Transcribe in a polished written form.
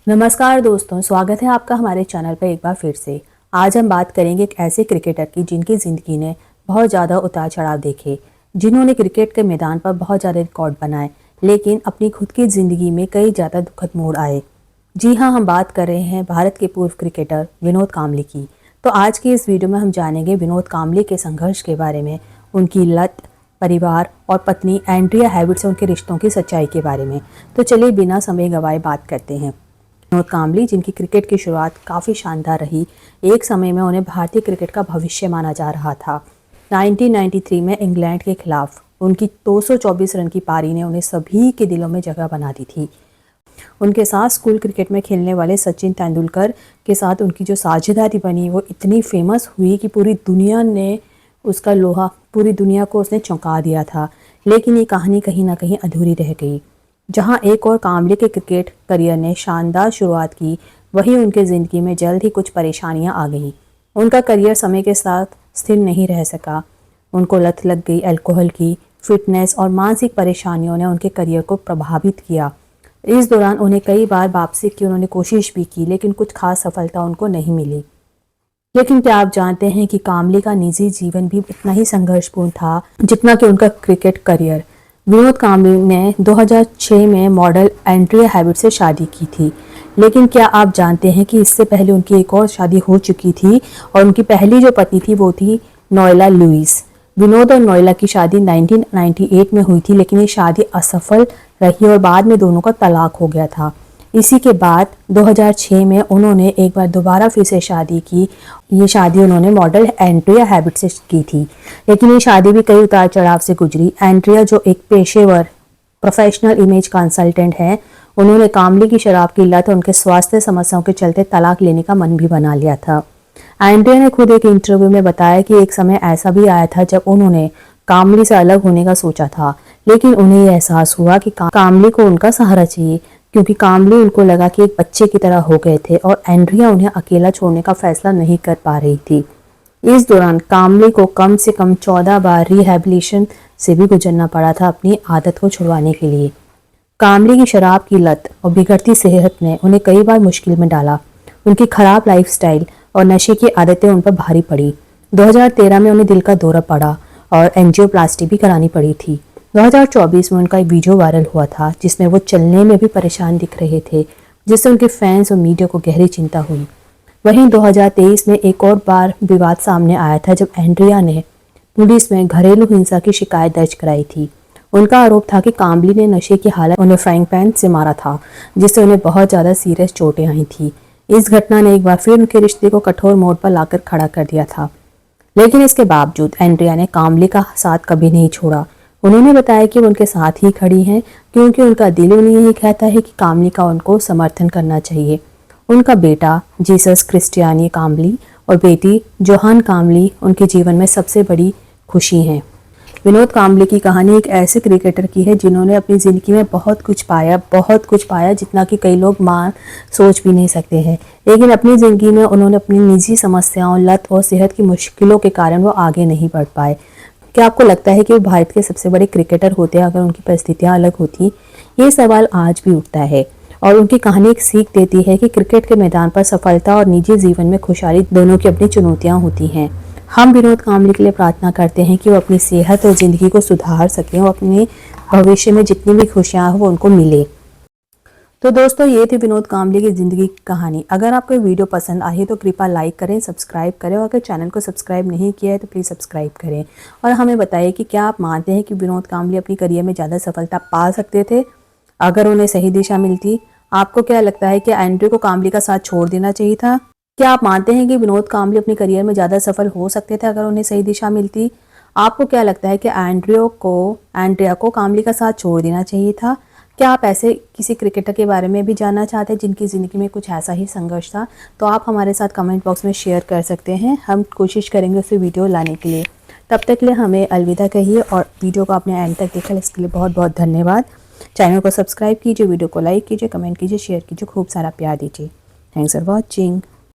नमस्कार दोस्तों, स्वागत है आपका हमारे चैनल पर एक बार फिर से। आज हम बात करेंगे एक ऐसे क्रिकेटर की जिनकी ज़िंदगी ने बहुत ज़्यादा उतार चढ़ाव देखे, जिन्होंने क्रिकेट के मैदान पर बहुत ज़्यादा रिकॉर्ड बनाए, लेकिन अपनी खुद की ज़िंदगी में कई ज़्यादा दुखद मोड़ आए। जी हाँ, हम बात कर रहे हैं भारत के पूर्व क्रिकेटर विनोद कांबली की। तो आज की इस वीडियो में हम जानेंगे विनोद कांबली के संघर्ष के बारे में, उनकी लत, परिवार और पत्नी एंड्रिया हेविड से उनके रिश्तों की सच्चाई के बारे में। तो चलिए बिना समय गंवाए बात करते हैं। विनोद कांबली, जिनकी क्रिकेट की शुरुआत काफ़ी शानदार रही, एक समय में उन्हें भारतीय क्रिकेट का भविष्य माना जा रहा था। 1993 में इंग्लैंड के खिलाफ उनकी 224 रन की पारी ने उन्हें सभी के दिलों में जगह बना दी थी। उनके साथ स्कूल क्रिकेट में खेलने वाले सचिन तेंदुलकर के साथ उनकी जो साझेदारी बनी वो इतनी फेमस हुई कि पूरी दुनिया ने उसका लोहा, पूरी दुनिया को उसने चौंका दिया था। लेकिन ये कहानी कहीं ना कहीं अधूरी रह गई। जहां एक और कांबली के क्रिकेट करियर ने शानदार शुरुआत की, वहीं उनके ज़िंदगी में जल्द ही कुछ परेशानियां आ गईं। उनका करियर समय के साथ स्थिर नहीं रह सका। उनको लत लग गई अल्कोहल की। फिटनेस और मानसिक परेशानियों ने उनके करियर को प्रभावित किया। इस दौरान उन्हें कई बार वापसी की उन्होंने कोशिश भी की, लेकिन कुछ खास सफलता उनको नहीं मिली। लेकिन क्या आप जानते हैं कि कांबली का निजी जीवन भी उतना ही संघर्षपूर्ण था जितना कि उनका क्रिकेट करियर। विनोद कांबली ने 2006 में मॉडल एंड्रिया हेविड से शादी की थी, लेकिन क्या आप जानते हैं कि इससे पहले उनकी एक और शादी हो चुकी थी और उनकी पहली जो पत्नी थी वो थी नोएला लुइस। विनोद और नोएला की शादी 1998 में हुई थी, लेकिन ये शादी असफल रही और बाद में दोनों का तलाक हो गया था। इसी के बाद 2006 में उन्होंने एक बार दोबारा फिर से शादी की। ये शादी उन्होंने मॉडल एंड्रिया हेविड से की थी, लेकिन ये शादी भी कई उतार चढ़ाव से गुजरी। एंड्रिया, जो एक पेशेवर प्रोफेशनल इमेज कंसल्टेंट है, उन्होंने कांबली की शराब की लत और उनके स्वास्थ्य समस्याओं के चलते तलाक लेने का मन भी बना लिया था। एंड्रिया ने खुद एक इंटरव्यू में बताया कि एक समय ऐसा भी आया था जब उन्होंने कांबली से अलग होने का सोचा था, लेकिन उन्हें यह एहसास हुआ कि कांबली को उनका सहारा चाहिए, क्योंकि कांबली उनको लगा कि एक बच्चे की तरह हो गए थे और एंड्रिया उन्हें अकेला छोड़ने का फैसला नहीं कर पा रही थी। इस दौरान कांबली को कम से कम 14 बार रिहैबिलिटेशन से भी गुजरना पड़ा था अपनी आदत को छुड़वाने के लिए। कांबली की शराब की लत और बिगड़ती सेहत ने उन्हें कई बार मुश्किल में डाला। उनकी खराब लाइफस्टाइल और नशे की आदतें उन पर भारी पड़ी। 2013 में उन्हें दिल का दौरा पड़ा और एंजियोप्लास्टी भी करानी पड़ी थी। 2024 में उनका एक वीडियो वायरल हुआ था जिसमें वो चलने में भी परेशान दिख रहे थे, जिससे उनके फैंस और मीडिया को गहरी चिंता हुई। वहीं 2023 में एक और बार विवाद सामने आया था जब एंड्रिया ने पुलिस में घरेलू हिंसा की शिकायत दर्ज कराई थी। उनका आरोप था कि कांबली ने नशे की हालत उन्हें फ्राइंग पैन से मारा था, जिससे उन्हें बहुत ज़्यादा सीरियस चोटें आई थी। इस घटना ने एक बार फिर उनके रिश्ते को कठोर मोड़ पर लाकर खड़ा कर दिया था, लेकिन इसके बावजूद एंड्रिया ने कांबली का साथ कभी नहीं छोड़ा। उन्होंने बताया कि वो उनके साथ ही खड़ी हैं, क्योंकि उनका दिल उन्हें यही कहता है कि कांबली का उनको समर्थन करना चाहिए। उनका बेटा जीसस क्रिस्टियानी कांबली और बेटी जोहान कांबली उनके जीवन में सबसे बड़ी खुशी हैं। विनोद कांबली की कहानी एक ऐसे क्रिकेटर की है जिन्होंने अपनी ज़िंदगी में बहुत कुछ पाया, जितना कि कई लोग सोच भी नहीं सकते हैं। लेकिन अपनी ज़िंदगी में उन्होंने अपनी निजी समस्याओं, लत और सेहत की मुश्किलों के कारण वो आगे नहीं बढ़ पाए। क्या आपको लगता है कि वो भारत के सबसे बड़े क्रिकेटर होते अगर उनकी परिस्थितियां अलग होती? ये सवाल आज भी उठता है और उनकी कहानी एक सीख देती है कि क्रिकेट के मैदान पर सफलता और निजी जीवन में खुशहाली दोनों की अपनी चुनौतियां होती हैं। हम विनोद कांबली के लिए प्रार्थना करते हैं कि वो अपनी सेहत और ज़िंदगी को सुधार सकें और अपने भविष्य में जितनी भी खुशियाँ हो वो उनको मिले। तो दोस्तों, ये थी विनोद कांबली की ज़िंदगी की कहानी। अगर आपको वीडियो पसंद आई तो कृपया लाइक करें, सब्सक्राइब करें और अगर चैनल को सब्सक्राइब नहीं किया है तो प्लीज़ सब्सक्राइब करें। और हमें बताइए कि क्या आप मानते हैं कि विनोद कांबली अपनी करियर में ज़्यादा सफलता पा सकते थे अगर उन्हें सही दिशा मिलती? आपको क्या लगता है कि एंड्रिया को कांबली का साथ छोड़ देना चाहिए था? क्या आप मानते हैं कि विनोद कांबली अपनी करियर में ज़्यादा सफल हो सकते थे अगर उन्हें सही दिशा मिलती? आपको क्या लगता है कि एंड्रिया को कांबली का साथ छोड़ देना चाहिए था? क्या आप ऐसे किसी क्रिकेटर के बारे में भी जानना चाहते हैं जिनकी ज़िंदगी में कुछ ऐसा ही संघर्ष था? तो आप हमारे साथ कमेंट बॉक्स में शेयर कर सकते हैं। हम कोशिश करेंगे उसे वीडियो लाने के लिए। तब तक के लिए हमें अलविदा कहिए और वीडियो को आपने एंड तक देखा इसके लिए बहुत बहुत धन्यवाद। चैनल को सब्सक्राइब कीजिए, वीडियो को लाइक कीजिए, कमेंट कीजिए, शेयर कीजिए, खूब सारा प्यार दीजिए। Thanks for watching.